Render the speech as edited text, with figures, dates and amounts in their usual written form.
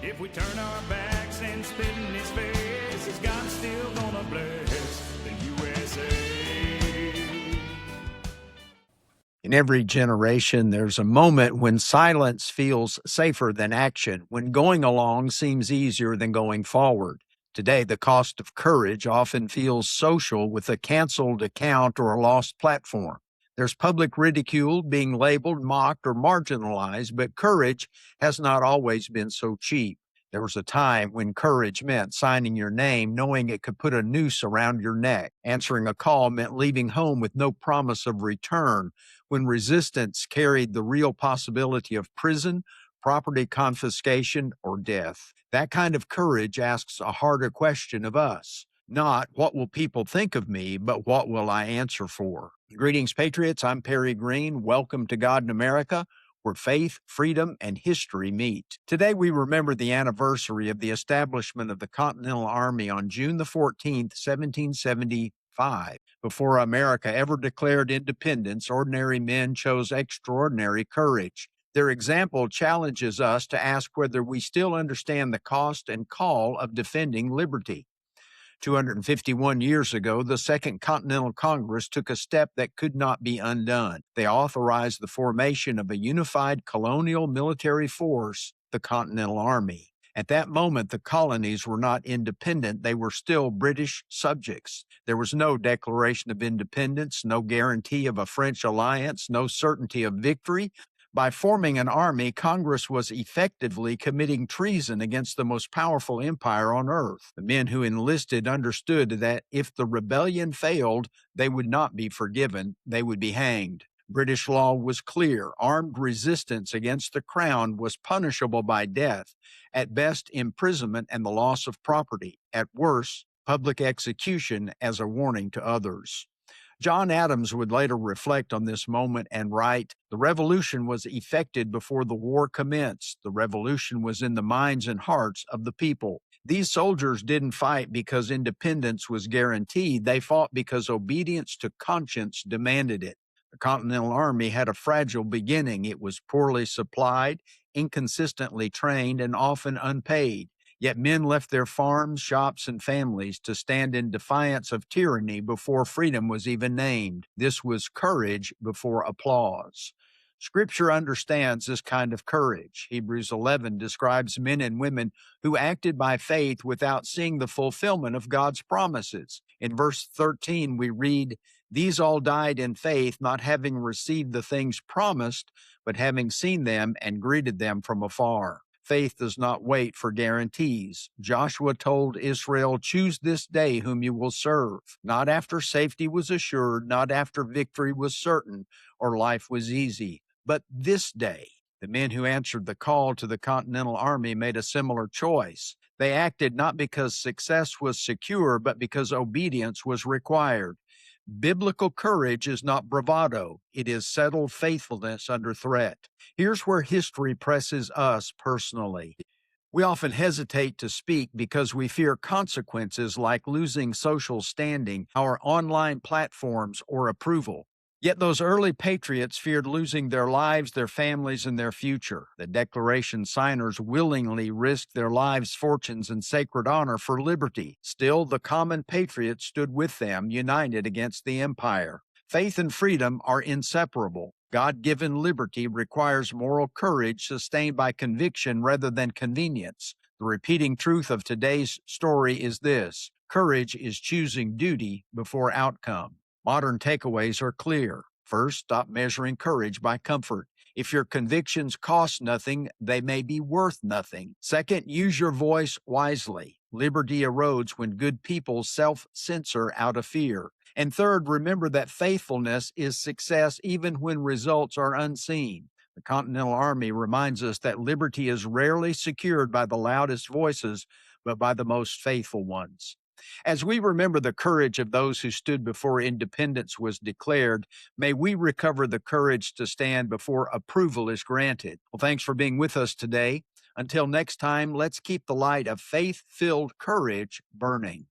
If we turn our backs and spit in his face, is God still gonna bless the USA? In every generation, there's a moment when silence feels safer than action, when going along seems easier than going forward. Today, the cost of courage often feels social, with a canceled account or a lost platform. There's public ridicule, being labeled, mocked, or marginalized, but courage has not always been so cheap. There was a time when courage meant signing your name, knowing it could put a noose around your neck. Answering a call meant leaving home with no promise of return, when resistance carried the real possibility of prison, property confiscation, or death. That kind of courage asks a harder question of us. Not what will people think of me, but what will I answer for? Greetings, patriots. I'm Perry Green. Welcome to God in America, where faith, freedom, and history meet. Today, we remember the anniversary of the establishment of the Continental Army on June the 14th, 1775. Before America ever declared independence, ordinary men chose extraordinary courage. Their example challenges us to ask whether we still understand the cost and call of defending liberty. 251 years ago, the Second Continental Congress took a step that could not be undone. They authorized the formation of a unified colonial military force, the Continental Army. At that moment, the colonies were not independent. They were still British subjects. There was no declaration of independence, no guarantee of a French alliance, no certainty of victory. By forming an army, Congress was effectively committing treason against the most powerful empire on earth. The men who enlisted understood that if the rebellion failed, they would not be forgiven, they would be hanged. British law was clear. Armed resistance against the crown was punishable by death, at best imprisonment and the loss of property, at worst public execution as a warning to others. John Adams would later reflect on this moment and write, "The revolution was effected before the war commenced. The revolution was in the minds and hearts of the people. These soldiers didn't fight because independence was guaranteed. They fought because obedience to conscience demanded it." The Continental Army had a fragile beginning. It was poorly supplied, inconsistently trained, and often unpaid. Yet men left their farms, shops, and families to stand in defiance of tyranny before freedom was even named. This was courage before applause. Scripture understands this kind of courage. Hebrews 11 describes men and women who acted by faith without seeing the fulfillment of God's promises. In verse 13, we read, "These all died in faith, not having received the things promised, but having seen them and greeted them from afar." Faith does not wait for guarantees. Joshua told Israel, "Choose this day whom you will serve," not after safety was assured, not after victory was certain or life was easy, but this day. The men who answered the call to the Continental Army made a similar choice. They acted not because success was secure, but because obedience was required. Biblical courage is not bravado. It is settled faithfulness under threat. Here's where history presses us personally. We often hesitate to speak because we fear consequences like losing social standing, our online platforms, or approval. Yet those early patriots feared losing their lives, their families, and their future. The Declaration signers willingly risked their lives, fortunes, and sacred honor for liberty. Still, the common patriots stood with them, united against the empire. Faith and freedom are inseparable. God-given liberty requires moral courage sustained by conviction rather than convenience. The repeating truth of today's story is this: courage is choosing duty before outcome. Modern takeaways are clear. First, stop measuring courage by comfort. If your convictions cost nothing, they may be worth nothing. Second, use your voice wisely. Liberty erodes when good people self-censor out of fear. And third, remember that faithfulness is success even when results are unseen. The Continental Army reminds us that liberty is rarely secured by the loudest voices, but by the most faithful ones. As we remember the courage of those who stood before independence was declared, may we recover the courage to stand before approval is granted. Well, thanks for being with us today. Until next time, let's keep the light of faith-filled courage burning.